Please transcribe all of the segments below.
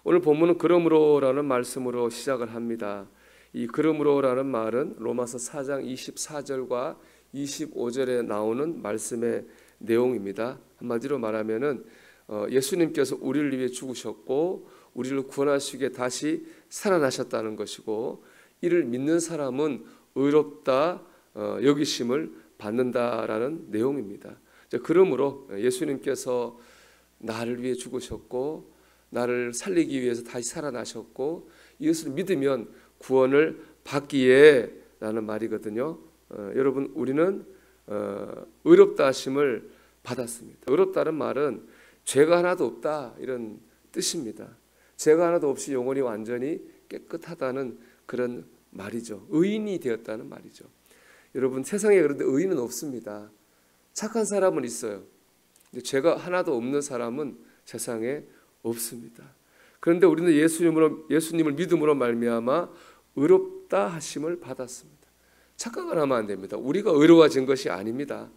오늘 본문은 그러므로라는 말씀으로 시작을 합니다. 이 그러므로라는 말은 로마서 4장 24절과 25절에 나오는 말씀의 내용입니다. 한마디로 말하면은 예수님께서 우리를 위해 죽으셨고 우리를 구원하시기 위해 다시 살아나셨다는 것이고, 이를 믿는 사람은 의롭다 여기심을 받는다라는 내용입니다. 그러므로 예수님께서 나를 위해 죽으셨고 나를 살리기 위해서 다시 살아나셨고 이것을 믿으면 구원을 받기에 라는 말이거든요. 여러분, 우리는 의롭다 하심을 받았습니다. 의롭다는 말은 죄가 하나도 없다 이런 뜻입니다. 죄가 하나도 없이 영혼이 완전히 깨끗하다는 그런 말이죠. 의인이 되었다는 말이죠. 여러분, 세상에 그런데 의인은 없습니다. 착한 사람은 있어요. 근데 죄가 하나도 없는 사람은 세상에 없습니다. 그런데 우리는 예수님을 믿음으로 말미암아 의롭다 하심을 받았습니다. 착각을 하면 안 됩니다. 우리가 의로워진 것이 아닙니다.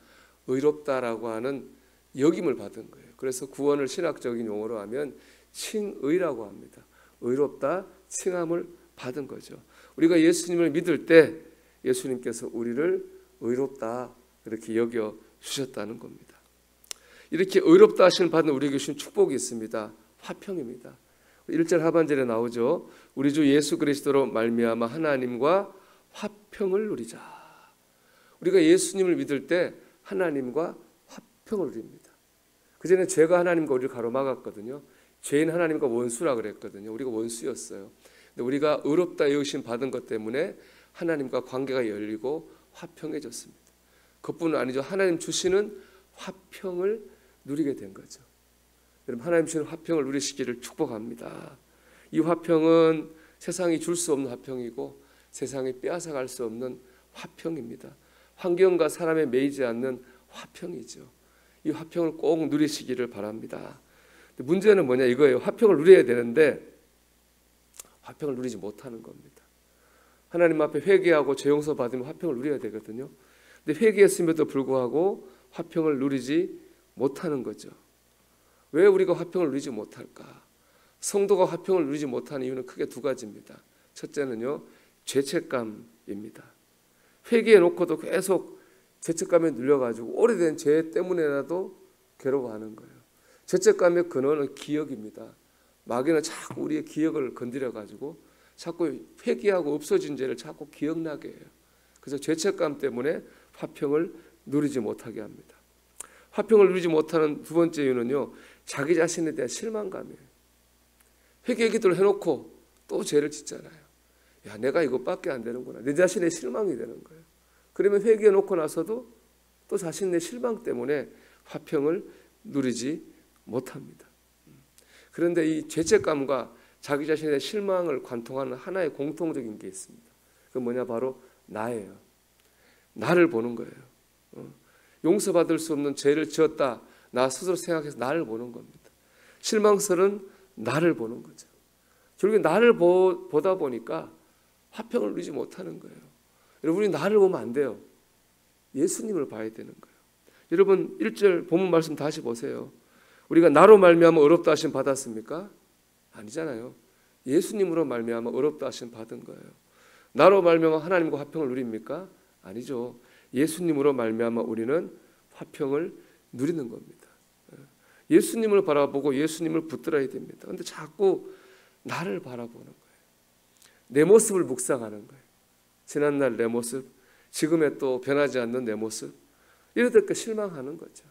의롭다라고 하는 여김을 받은 거예요. 그래서 구원을 신학적인 용어로 하면 칭의라고 합니다. 의롭다 칭함을 받은 거죠. 우리가 예수님을 믿을 때 예수님께서 우리를 의롭다 이렇게 여겨 주셨다는 겁니다. 이렇게 의롭다 하심을 받은 우리에게 주신 축복이 있습니다. 화평입니다. 1절 하반절에 나오죠. 우리 주 예수 그리스도로 말미암아 하나님과 화평을 누리자. 우리가 예수님을 믿을 때 하나님과 화평을 누립니다. 그전에 죄가 하나님과 우리를 가로막았거든요. 죄인 하나님과 원수라 그랬거든요. 우리가 원수였어요. 근데 우리가 의롭다 여기심 받은 것 때문에 하나님과 관계가 열리고 화평해졌습니다. 그것뿐은 아니죠. 하나님 주시는 화평을 누리게 된 거죠. 여러분, 하나님 주시는 화평을 누리시기를 축복합니다. 이 화평은 세상이 줄 수 없는 화평이고 세상이 빼앗아갈 수 없는 화평입니다. 환경과 사람에 매이지 않는 화평이죠. 이 화평을 꼭 누리시기를 바랍니다. 문제는 뭐냐 이거예요. 화평을 누려야 되는데 화평을 누리지 못하는 겁니다. 하나님 앞에 회개하고 죄 용서 받으면 화평을 누려야 되거든요. 근데 회개했음에도 불구하고 화평을 누리지 못하는 거죠. 왜 우리가 화평을 누리지 못할까? 성도가 화평을 누리지 못하는 이유는 크게 두 가지입니다. 첫째는요, 죄책감입니다. 회개해놓고도 계속 죄책감에 눌려가지고 오래된 죄 때문에라도 괴로워하는 거예요. 죄책감의 근원은 기억입니다. 마귀는 자꾸 우리의 기억을 건드려가지고 자꾸 회개하고 없어진 죄를 자꾸 기억나게 해요. 그래서 죄책감 때문에 화평을 누리지 못하게 합니다. 화평을 누리지 못하는 두 번째 이유는요, 자기 자신에 대한 실망감이에요. 회개 기도를 해놓고 또 죄를 짓잖아요. 야, 내가 이것밖에 안 되는구나. 내 자신의 실망이 되는 거예요. 그러면 회개해놓고 나서도 또 자신의 실망 때문에 화평을 누리지 못합니다. 그런데 이 죄책감과 자기 자신의 실망을 관통하는 하나의 공통적인 게 있습니다. 그건 뭐냐? 바로 나예요. 나를 보는 거예요. 용서받을 수 없는 죄를 지었다. 나 스스로 생각해서 나를 보는 겁니다. 실망스러운 나를 보는 거죠. 결국에 나를 보다 보니까 화평을 누리지 못하는 거예요. 여러분, 우리 나를 보면 안 돼요. 예수님을 봐야 되는 거예요. 여러분, 1절 본문 말씀 다시 보세요. 우리가 나로 말미암아 의롭다 하심 받았습니까? 아니잖아요. 예수님으로 말미암아 의롭다 하심 받은 거예요. 나로 말미암아 하나님과 화평을 누립니까? 아니죠. 예수님으로 말미암아 우리는 화평을 누리는 겁니다. 예수님을 바라보고 예수님을 붙들어야 됩니다. 그런데 자꾸 나를 바라보는 거예요. 내 모습을 묵상하는 거예요. 지난날 내 모습, 지금의 또 변하지 않는 내 모습, 이러니까 실망하는 거죠.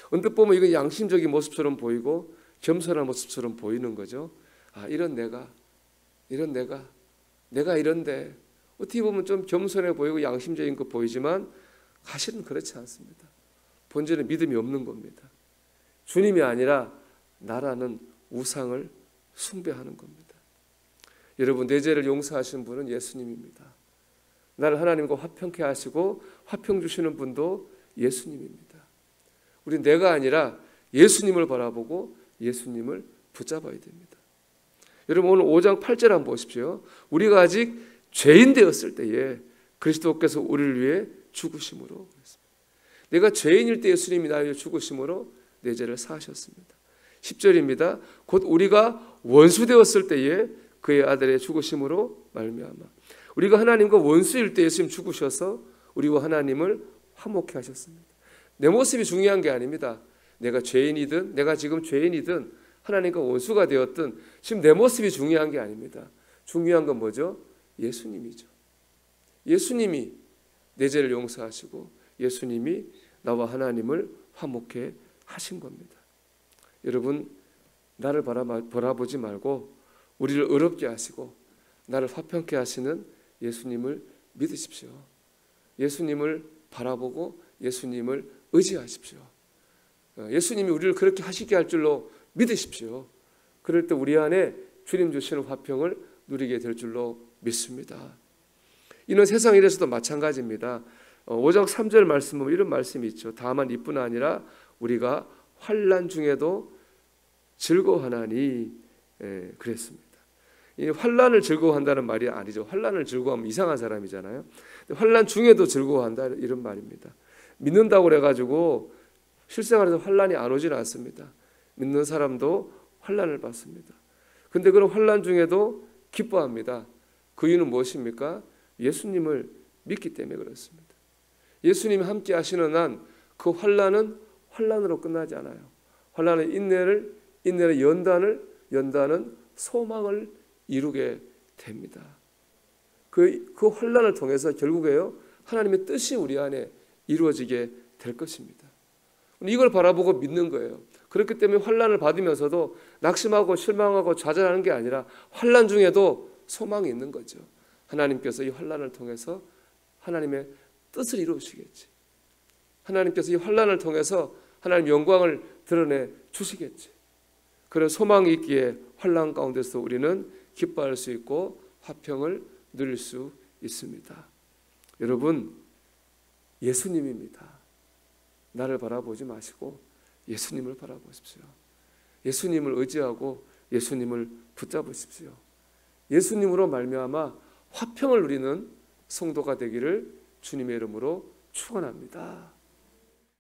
언뜻 보면 이건 양심적인 모습처럼 보이고 겸손한 모습처럼 보이는 거죠. 아, 이런 내가 이런데 어떻게 보면 좀 겸손해 보이고 양심적인 거 보이지만 사실은 그렇지 않습니다. 본질은 믿음이 없는 겁니다. 주님이 아니라 나라는 우상을 숭배하는 겁니다. 여러분, 내 죄를 용서하신 분은 예수님입니다. 나를 하나님과 화평케 하시고 화평 주시는 분도 예수님입니다. 우리 내가 아니라 예수님을 바라보고 예수님을 붙잡아야 됩니다. 여러분, 오늘 5장 8절 한번 보십시오. 우리가 아직 죄인 되었을 때에 그리스도께서 우리를 위해 죽으심으로, 내가 죄인일 때 예수님이 나를 위해 죽으심으로 내 죄를 사하셨습니다. 10절입니다. 곧 우리가 원수 되었을 때에 그의 아들의 죽으심으로 말미암아. 우리가 하나님과 원수일 때 예수님 죽으셔서 우리와 하나님을 화목케 하셨습니다. 내 모습이 중요한 게 아닙니다. 내가 죄인이든 내가 지금 죄인이든 하나님과 원수가 되었든 지금 내 모습이 중요한 게 아닙니다. 중요한 건 뭐죠? 예수님이죠. 예수님이 내 죄를 용서하시고 예수님이 나와 하나님을 화목케 하신 겁니다. 여러분, 나를 바라보지 말고 우리를 의롭게 하시고 나를 화평케 하시는 예수님을 믿으십시오. 예수님을 바라보고 예수님을 의지하십시오. 예수님이 우리를 그렇게 하시게 할 줄로 믿으십시오. 그럴 때 우리 안에 주님 주시는 화평을 누리게 될 줄로 믿습니다. 이는 세상 일에서도 마찬가지입니다. 5장 3절 말씀은 이런 말씀이 있죠. 다만 이뿐 아니라 우리가 환난 중에도 즐거워하나니 그랬습니다. 이 환난을 즐거워한다는 말이 아니죠. 환난을 즐거워하면 이상한 사람이잖아요. 환난 중에도 즐거워한다 이런 말입니다. 믿는다고 그래가지고 실생활에서 환난이 안 오지는 않습니다. 믿는 사람도 환난을 받습니다. 근데 그런 환난 중에도 기뻐합니다. 그 이유는 무엇입니까? 예수님을 믿기 때문에 그렇습니다. 예수님이 함께 하시는 한 그 환난은 환난으로 끝나지 않아요. 환난은 인내는 연단은 소망을 이루게 됩니다. 그 환난을 통해서 결국에요 하나님의 뜻이 우리 안에 이루어지게 될 것입니다. 이걸 바라보고 믿는 거예요. 그렇기 때문에 환난을 받으면서도 낙심하고 실망하고 좌절하는 게 아니라 환난 중에도 소망이 있는 거죠. 하나님께서 이 환난을 통해서 하나님의 뜻을 이루시겠지. 하나님께서 이 환난을 통해서 하나님 영광을 드러내 주시겠지. 그런 소망이 있기에 환난 가운데서 우리는 기뻐할 수 있고 화평을 누릴 수 있습니다. 여러분, 예수님입니다. 나를 바라보지 마시고 예수님을 바라보십시오. 예수님을 의지하고 예수님을 붙잡으십시오. 예수님으로 말미암아 화평을 누리는 성도가 되기를 주님의 이름으로 축원합니다.